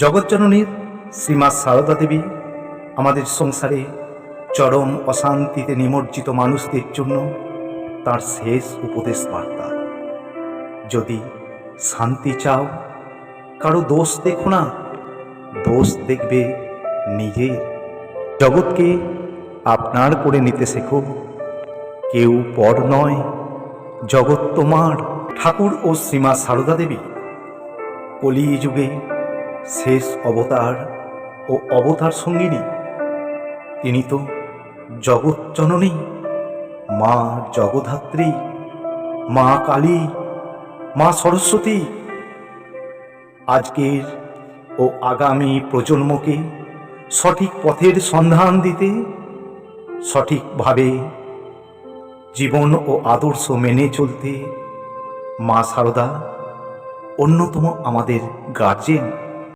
জগৎজননীর শ্রীমা সারদা দেবী আমাদের সংসারে চরম অশান্তিতে নিমজ্জিত মানুষদের জন্য তার শেষ উপদেশ বার্তা। যদি শান্তি চাও, কারো দোষ দেখো না, দোষ দেখবে নিজের। জগৎকে আপনার করে নিতে শেখো, কেউ পর নয়, জগৎ তোমার। ঠাকুর ও শ্রীমা সারদা দেবী কলি যুগে শেষ অবতার ও অবতার সঙ্গিনী। তিনি তো জগৎ জননী, মা জগদ্ধাত্রী, মা কালী, মা সরস্বতী। আজকের ও আগামী প্রজন্মকে সঠিক পথের সন্ধান দিতে, সঠিকভাবে জীবন ও আদর্শ মেনে চলতে মা সারদা অন্যতম আমাদের গার্জেন।